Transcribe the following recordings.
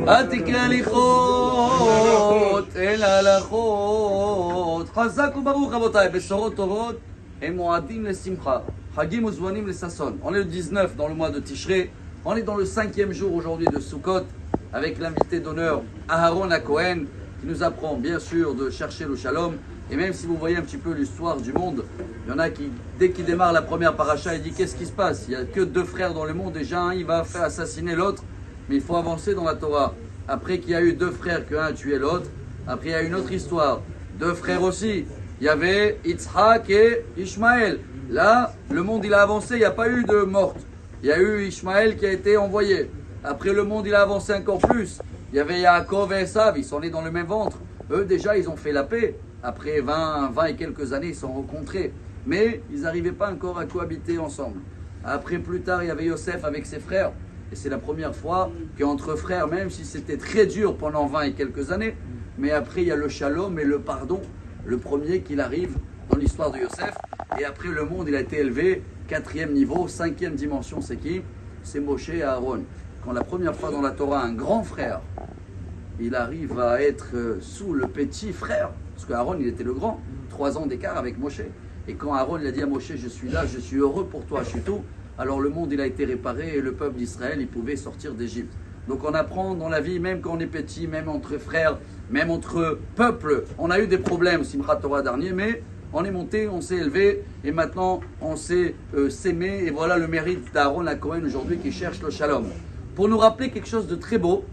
עתיקי הליכות אל הלכות. חזק וברוך רבותיי, בשורות טובות הם מועדים לשמחה. Hagim Ouzwanim les Sasson. On est le 19 dans le mois de Tishré. On est dans le 5e jour aujourd'hui de Sukkot avec l'invité d'honneur Aharon Cohen qui nous apprend bien sûr de chercher le shalom. Et même si vous voyez un petit peu l'histoire du monde, il y en a qui, dès qu'il démarre la première paracha, il dit qu'est-ce qui se passe? Il n'y a que 2 frères dans le monde, déjà un il va faire assassiner l'autre, mais il faut avancer dans la Torah. Après qu'il y a eu 2 frères, qu'un a tué l'autre, après il y a une autre histoire, 2 frères aussi. Il y avait Yitzhak et Ishmaël. Là, le monde il a avancé, il n'y a pas eu de morte. Il y a eu Ishmaël qui a été envoyé. Après le monde il a avancé encore plus. Il y avait Yaakov et Esav, ils sont nés dans le même ventre. Eux déjà ils ont fait la paix. Après 20 et quelques années ils se sont rencontrés. Mais ils n'arrivaient pas encore à cohabiter ensemble. Après plus tard il y avait Yosef avec ses frères. Et c'est la première fois qu'entre frères, même si c'était très dur pendant 20 et quelques années, mais après il y a le shalom et le pardon. Le premier qu'il arrive dans l'histoire de Yosef. Et après le monde il a été élevé, 4e niveau, 5e dimension, c'est qui? C'est Moshe et Aaron. Quand la première fois dans la Torah, un grand frère, il arrive à être sous le petit frère, parce qu'Aaron il était le grand, 3 ans d'écart avec Moshe. Et quand Aaron il a dit à Moshe, je suis là, je suis heureux pour toi, je suis tout, alors le monde il a été réparé et le peuple d'Israël il pouvait sortir d'Égypte. Donc on apprend dans la vie, même quand on est petit, même entre frères, même entre peuples, on a eu des problèmes, Simchat Torah dernier, mais on est monté, on s'est élevé et maintenant on s'est s'aimer. Et voilà le mérite d'Aaron Cohen aujourd'hui qui cherche le shalom. Pour nous rappeler quelque chose de très beau,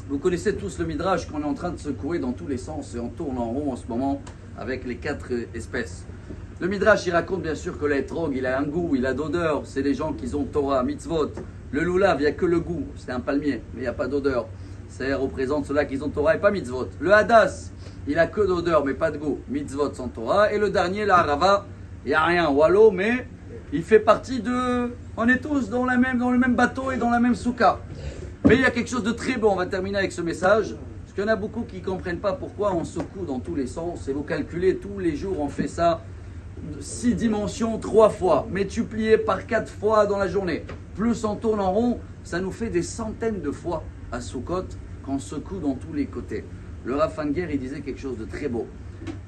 vous connaissez tous le midrash qu'on est en train de secouer dans tous les sens et on tourne en rond en ce moment avec les 4 espèces. Le midrash il raconte bien sûr que l'étrog il a un goût, il a d'odeur, c'est les gens qui ont Torah, mitzvot. Le lulav il n'y a que le goût, c'est un palmier mais il n'y a pas d'odeur. Ça représente ceux-là qui ont Torah et pas mitzvot. Le hadas, il a que d'odeur mais pas de goût. Mitzvot sans Torah. Et le dernier, la harava, il n'y a rien. Wallo, mais il fait partie de... On est tous dans le même bateau et dans la même soukha. Mais il y a quelque chose de très bon. On va terminer avec ce message. Parce qu'il y en a beaucoup qui ne comprennent pas pourquoi on secoue dans tous les sens. Et vous calculez, tous les jours on fait ça. 6 dimensions, 3 fois. Multiplié par 4 fois dans la journée. Plus on tourne en rond, ça nous fait des centaines de fois à Sukkot, quand on secoue dans tous les côtés. Le Rav Fanger, il disait quelque chose de très beau.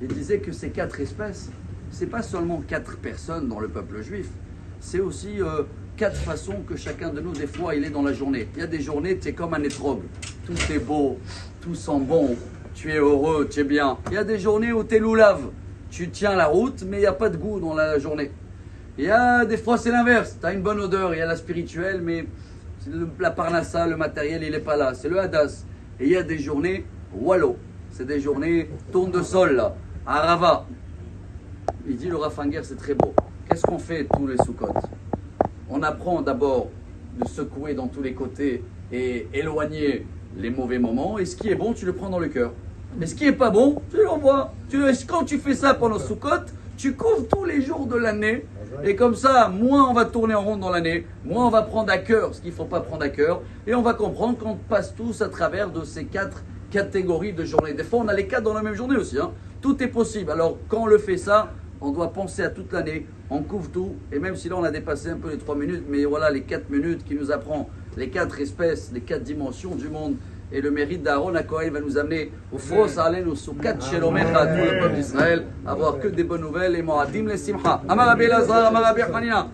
Il disait que ces 4 espèces, c'est pas seulement 4 personnes dans le peuple juif, c'est aussi 4 façons que chacun de nous, des fois, il est dans la journée. Il y a des journées, tu es comme un étrog. Tout est beau, tout sent bon, tu es heureux, tu es bien. Il y a des journées où tu es loulave. Tu tiens la route, mais il n'y a pas de goût dans la journée. Il y a des fois, c'est l'inverse. Tu as une bonne odeur, il y a la spirituelle, mais la parnassa, le matériel, il n'est pas là. C'est le hadas. Et il y a des journées wallo. C'est des journées tourne de sol, là. Arava. Il dit le Rafanger, c'est très beau. Qu'est-ce qu'on fait tous les Sukkot? On apprend d'abord de secouer dans tous les côtés et éloigner les mauvais moments. Et ce qui est bon, tu le prends dans le cœur. Et ce qui n'est pas bon, tu l'envoies. Quand tu fais ça pendant Sukkot, tu couvres tous les jours de l'année. Et comme ça, moins on va tourner en rond dans l'année, moins on va prendre à cœur ce qu'il ne faut pas prendre à cœur. Et on va comprendre qu'on passe tous à travers de ces 4 catégories de journées. Des fois, on a les 4 dans la même journée aussi. Hein. Tout est possible. Alors, quand on le fait ça, on doit penser à toute l'année. On couvre tout. Et même si là, on a dépassé un peu les 3 minutes, mais voilà les 4 minutes qui nous apprend les 4 espèces, les 4 dimensions du monde. Et le mérite d'Aaron Cohen va nous amener au Fros Alen, au Soukat Shelomecha, tout le peuple d'Israël, avoir que des bonnes nouvelles et Moadim les Simcha. Amar Rabbi Elazar, Amar Rabbi Hanina.